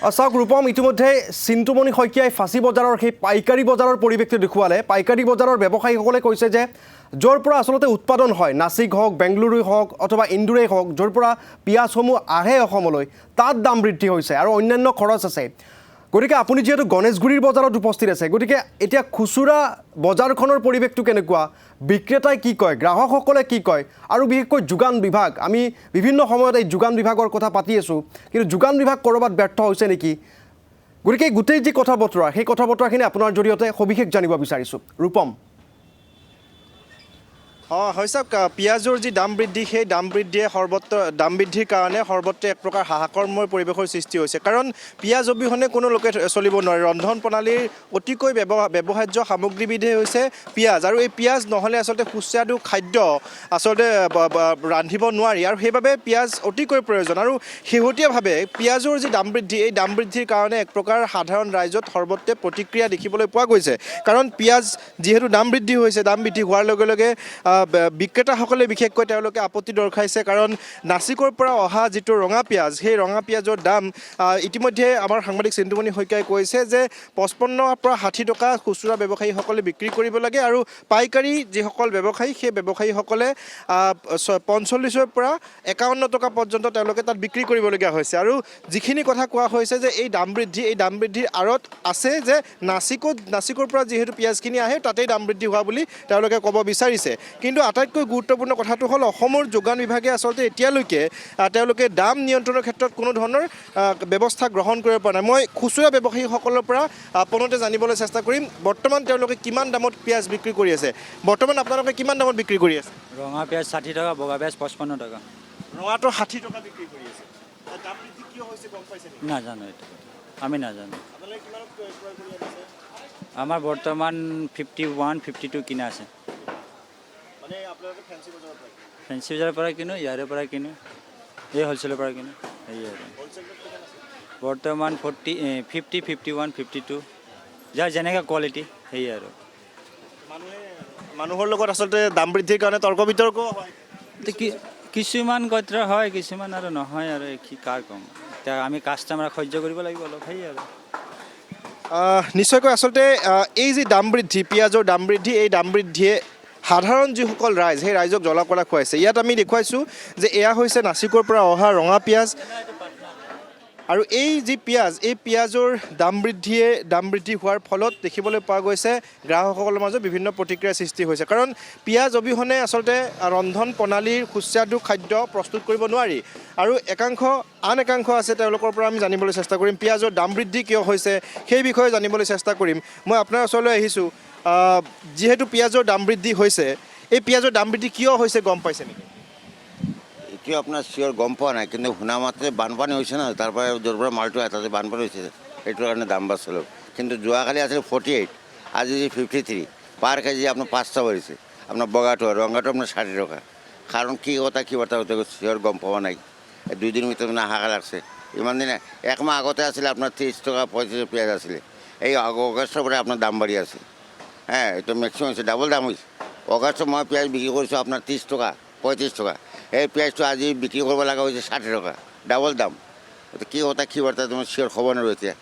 চাওক ৰূপম, ইতিমধ্যে চিন্তুমণি শইকীয়াই ফাঁচী বজাৰৰ সেই পাইকাৰী বজাৰৰ পৰিৱেশটো দেখুৱালে। পাইকাৰী বজাৰৰ ব্যৱসায়ীসকলে কৈছে যে য'ৰ পৰা আচলতে উৎপাদন হয়, নাছিক হওক, বেংগলুৰুই হওক অথবা ইন্দোৰেই হওক, য'ৰ পৰা পিঁয়াজসমূহ আহে অসমলৈ, তাত দাম বৃদ্ধি হৈছে আৰু অন্যান্য খৰচ আছে। গতিকে আপুনি যিহেতু গণেশগুৰিৰ বজাৰত উপস্থিত আছে, গতিকে এতিয়া খুচুৰা বজাৰখনৰ পৰিৱেশটো কেনেকুৱা, বিক্ৰেতাই কি কয়, গ্ৰাহকসকলে কি কয়, আৰু বিশেষকৈ যোগান বিভাগ, আমি বিভিন্ন সময়ত এই যোগান বিভাগৰ কথা পাতি আছোঁ, কিন্তু যোগান বিভাগ ক'ৰবাত ব্যৰ্থ হৈছে নেকি? গতিকে গোটেই যি কথা বতৰা, সেই কথা বতৰাখিনি আপোনাৰ জৰিয়তে সবিশেষ জানিব বিচাৰিছোঁ। ৰূপম। হয় চাওক, পিঁয়াজৰ যি দাম বৃদ্ধি, সেই দাম বৃদ্ধিয়ে দাম বৃদ্ধিৰ কাৰণে সৰ্বত্ৰে এক প্ৰকাৰ হাহাকাৰময় পৰিৱেশৰ সৃষ্টি হৈছে। কাৰণ পিঁয়াজ অবিহনে কোনো লোকে চলিব নোৱাৰে। ৰন্ধন প্ৰণালীৰ অতিকৈ ব্যৱহাৰ্য সামগ্ৰীবিধেই হৈছে পিঁয়াজ, আৰু এই পিঁয়াজ নহ'লে আচলতে সুস্বাদু খাদ্য আচলতে ৰান্ধিব নোৱাৰি, আৰু সেইবাবে পিঁয়াজ অতিকৈ প্ৰয়োজন। আৰু শেহতীয়াভাৱে পিঁয়াজৰ যি দাম বৃদ্ধি, এই দাম বৃদ্ধিৰ কাৰণে এক প্ৰকাৰ সাধাৰণ ৰাইজত সৰ্বত্ৰে প্ৰতিক্ৰিয়া দেখিবলৈ পোৱা গৈছে। কাৰণ পিঁয়াজ যিহেতু দাম বৃদ্ধি হৈছে, দাম বৃদ্ধি হোৱাৰ লগে লগে বিক্ৰেতাসকলে বিশেষকৈ তেওঁলোকে আপত্তি দৰ্শাইছে। কাৰণ নাছিকৰ পৰা অহা যিটো ৰঙা পিঁয়াজ, সেই ৰঙা পিঁয়াজৰ দাম ইতিমধ্যে আমাৰ সাংবাদিক চিন্তুমণি শইকীয়াই কৈছে যে 55 পৰা 60 টকা খুচুৰা ব্যৱসায়ীসকলে বিক্ৰী কৰিব লাগে, আৰু পাইকাৰী যিসকল ব্যৱসায়ী, সেই ব্যৱসায়ীসকলে 45 পৰা 51 টকা পৰ্যন্ত তেওঁলোকে তাত বিক্ৰী কৰিবলগীয়া হৈছে। আৰু যিখিনি কথা কোৱা হৈছে যে এই দাম বৃদ্ধিৰ আঁৰত আছে যে নাছিকৰ পৰা যিহেতু পিঁয়াজখিনি আহে, তাতেই দাম বৃদ্ধি হোৱা বুলি তেওঁলোকে ক'ব বিচাৰিছে। কিন্তু আটাইতকৈ গুৰুত্বপূৰ্ণ কথাটো হ'ল, অসমৰ যোগান বিভাগে আচলতে এতিয়ালৈকে তেওঁলোকে দাম নিয়ন্ত্ৰণৰ ক্ষেত্ৰত কোনো ধৰণৰ ব্যৱস্থা গ্ৰহণ কৰিব পৰা নাই। মই খুচুৰা ব্যৱসায়ীসকলৰ পৰা পোনতে জানিবলৈ চেষ্টা কৰিম, বৰ্তমান তেওঁলোকে কিমান দামত পিঁয়াজ বিক্ৰী কৰি আছে। বৰ্তমান আপোনালোকে কিমান দামত বিক্ৰী কৰি আছে? ৰঙা পিঁয়াজ 60 টকা, বগা পিঁয়াজ 55 টকা। ৰঙাটো 60 টকা বিক্ৰী কৰি আছে। দাম বৃদ্ধি কিয় হৈছে গম পাইছে নেকি? নাজানো, এইটো আমি নাজানো। আপোনালোকে কিমানত ক্ৰয় কৰি আছে? আমাৰ বৰ্তমান 51, 52 কিনা আছে। মানে আপোনালোকে ফেঞ্চি বজাৰৰ পৰা ফেঞ্চি বজাৰৰ পৰা কিনো, ইয়াৰে পৰা কিনো, এই হ'লচেলৰ পৰা কিনো, সেয়ে আৰু বৰ্তমান 50, 51, 52, যাৰ যেনেকৈ কোৱালিটি সেয়ে আৰু। মানুহৰ লগত আচলতে দাম বৃদ্ধিৰ কাৰণে তৰ্ক বিতৰ্ক হয়। কিছুমান কথা হয়, কিছুমান আৰু নহয়, আৰু কি কাৰ ক'ম, এতিয়া আমি কাষ্টমাৰক সহ্য কৰিব লাগিব অলপ, সেয়ে আৰু। নিশ্চয়কৈ আচলতে এই যি দাম বৃদ্ধি, পিঁয়াজৰ দাম বৃদ্ধি, এই দাম বৃদ্ধিয়ে সাধাৰণ যিসকল ৰাইজ, সেই ৰাইজক জ্বলা-কলা খুৱাইছে। ইয়াত আমি দেখুৱাইছোঁ যে এয়া হৈছে নাছিকৰ পৰা অহা ৰঙা পিঁয়াজ, আৰু এই যি পিঁয়াজ, এই পিঁয়াজৰ দাম বৃদ্ধি হোৱাৰ ফলত দেখিবলৈ পোৱা গৈছে গ্ৰাহকসকলৰ মাজত বিভিন্ন প্ৰতিক্ৰিয়াৰ সৃষ্টি হৈছে। কাৰণ পিঁয়াজ অবিহনে আচলতে ৰন্ধন প্ৰণালীৰ সুস্বাদু খাদ্য প্ৰস্তুত কৰিব নোৱাৰি। আৰু আন একাংশ আছে, তেওঁলোকৰ পৰা আমি জানিবলৈ চেষ্টা কৰিম পিঁয়াজৰ দাম বৃদ্ধি কিয় হৈছে, সেই বিষয়ে জানিবলৈ চেষ্টা কৰিম। মই আপোনাৰ ওচৰলৈ আহিছোঁ। যিহেতু পিঁয়াজৰ দাম বৃদ্ধি হৈছে, এই পিঁয়াজৰ দাম বৃদ্ধি কিয় হৈছে গম পাইছে নেকি? এতিয়া আপোনাৰ চিয়ৰ গম পোৱা নাই, কিন্তু শুনা মাত্ৰে বানপানী হৈছে না, তাৰ পৰা য'ৰ পৰা মালটো তাতে বানপানী হৈছে, সেইটোৰ কাৰণে দাম বাঢ়িছিল। কিন্তু যোৱাকালি আছিল 48, আজি 53, পাৰ কেজি আপোনাৰ 5 টকা বাঢ়িছে। আপোনাৰ বগাটো আৰু ৰঙাটো আপোনাৰ 60 টকা। কাৰণ কি কথা চিয়ৰ গম পোৱা নাই। 2 দিনৰ ভিতৰত মানে হাহাকাৰ লাগছে। ইমান দিনে 1 মাহ আগতে আছিলে আপোনাৰ 30 টকা 35 পিঁয়াজ আছিলে। এই আগষ্টৰ পৰা আপোনাৰ দাম বাঢ়ি আছে। এইটো মেক্সিমাম হৈছে, ডাবল দাম হৈছে। অগষ্টত মই পিঁয়াজ বিক্ৰী কৰিছোঁ আপোনাৰ 30 টকা 35 টকা, এই পিঁয়াজটো আজি বিক্ৰী কৰিব লগা হৈছে 60 টকা, ডাবল দাম। কি কথা তোমাৰ চিয়ৰ খবৰ নোৱাৰোঁ এতিয়া।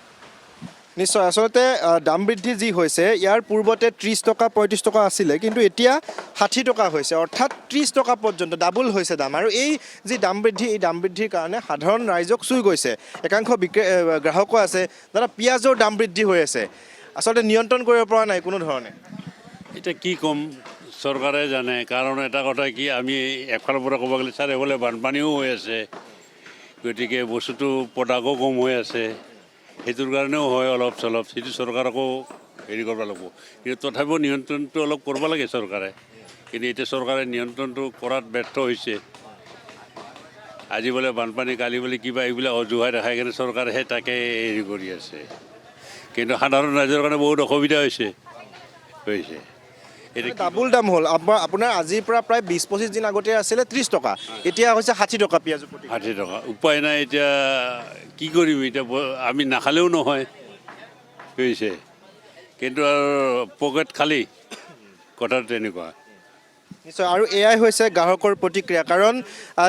নিশ্চয়, আচলতে দাম বৃদ্ধি যি হৈছে, ইয়াৰ পূৰ্বতে 30 টকা 35 টকা আছিলে, কিন্তু এতিয়া 60 টকা হৈছে, অৰ্থাৎ 30 টকা পৰ্যন্ত ডাবল হৈছে দাম। আৰু এই যি দাম বৃদ্ধি, এই দাম বৃদ্ধিৰ কাৰণে সাধাৰণ ৰাইজক চুই গৈছে। একাংশ গ্ৰাহকো আছে, দাদা পিঁয়াজৰ দাম বৃদ্ধি হৈ আছে, আচলতে নিয়ন্ত্ৰণ কৰিব পৰা নাই কোনো ধৰণে। এতিয়া কি ক'ম, চৰকাৰে জানে। কাৰণ এটা কথা কি, আমি এফালৰ পৰা ক'ব গ'লে চাৰিওফালে বানপানীও হৈ আছে, গতিকে বস্তুটো প্ৰডাক্টো কম হৈ আছে, সেইটোৰ কাৰণেও হয় অলপ চলপ। সেইটো চৰকাৰকো হেৰি কৰিব লাগিব, কিন্তু তথাপিও নিয়ন্ত্ৰণটো অলপ কৰিব লাগে চৰকাৰে। কিন্তু এতিয়া চৰকাৰে নিয়ন্ত্ৰণটো কৰাত ব্যৰ্থ হৈছে। আজি বোলে বানপানী, কালি বোলে কিবা, এইবিলাক অজুহাত দেখাই কিনে চৰকাৰেহে তাকে হেৰি কৰি আছে। কিন্তু সাধাৰণ ৰাইজৰ কাৰণে বহুত অসুবিধা হৈছে। ডাবল দাম হ'ল। আপোনাৰ আজিৰ পৰা প্ৰায় 20-25 দিন আগতে আছিলে 30 টকা, এতিয়া হৈছে 60 টকা পিঁয়াজ। 60 টকা, উপায় নাই। এতিয়া কি কৰিম, এতিয়া আমি নাখালেও নহয় হৈছে, কিন্তু আৰু পকেট খালী, কথাটো তেনেকুৱা। নিশ্চয় আৰু এয়াই হৈছে গ্ৰাহকৰ প্ৰতিক্ৰিয়া কাৰণ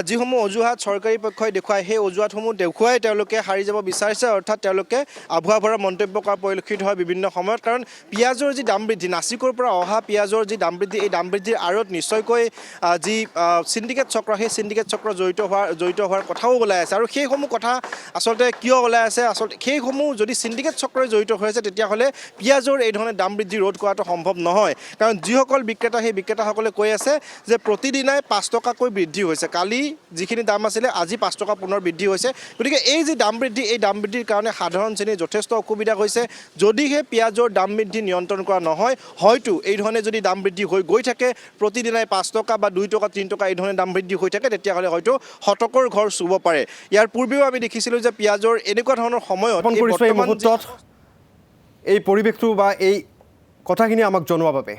যিসমূহ অজুহাত চৰকাৰী পক্ষই দেখুৱায় সেই অজুহাতসমূহ দেখুৱাই তেওঁলোকে হাৰি যাব বিচাৰিছে অৰ্থাৎ তেওঁলোকে আভুৱা ভৰা মন্তব্য কৰা পৰিলক্ষিত হয় বিভিন্ন সময়ত কাৰণ পিঁয়াজৰ যি দাম বৃদ্ধি নাছিকৰ পৰা অহা পিঁয়াজৰ যি দাম বৃদ্ধি এই দাম বৃদ্ধিৰ আঁৰত নিশ্চয়কৈ যি চিণ্ডিকেট চক্ৰ সেই চিণ্ডিকেট চক্ৰ জড়িত হোৱাৰ কথাও ওলাই আছে আৰু সেইসমূহ কথা আচলতে কিয় ওলাই আছে আচলতে সেইসমূহ যদি চিণ্ডিকেট চক্ৰই জড়িত হৈ আছে তেতিয়াহ'লে পিঁয়াজৰ এই ধৰণে দাম বৃদ্ধি ৰোধ কৰাটো সম্ভৱ নহয় কাৰণ যিসকল বিক্ৰেতা সেই বিক্ৰেতাসকলে কৈ আছে যে প্ৰতিদিনাই 5 টকাকৈ বৃদ্ধি হৈছে কালি যিখিনি দাম আছিলে আজি 5 টকা পুনৰ বৃদ্ধি হৈছে গতিকে এই যি দাম বৃদ্ধি এই দাম বৃদ্ধিৰ কাৰণে সাধাৰণ শ্ৰেণীৰ যথেষ্ট অসুবিধা হৈছে যদিহে পিঁয়াজৰ দাম বৃদ্ধি নিয়ন্ত্ৰণ কৰা নহয় হয়তো এই ধৰণে যদি দাম বৃদ্ধি হৈ গৈ থাকে প্ৰতিদিনাই 5 টকা বা 2 টকা 3 টকা এই ধৰণে দাম বৃদ্ধি হৈ থাকে তেতিয়াহ'লে হয়তো শতকৰ ঘৰ চুব পাৰে ইয়াৰ পূৰ্বেও আমি দেখিছিলোঁ যে পিঁয়াজৰ এনেকুৱা ধৰণৰ সময়ত জ্ঞাপন কৰিছোঁ এই মুহূৰ্তত এই পৰিৱেশটো বা এই কথাখিনি আমাক জনোৱাৰ বাবে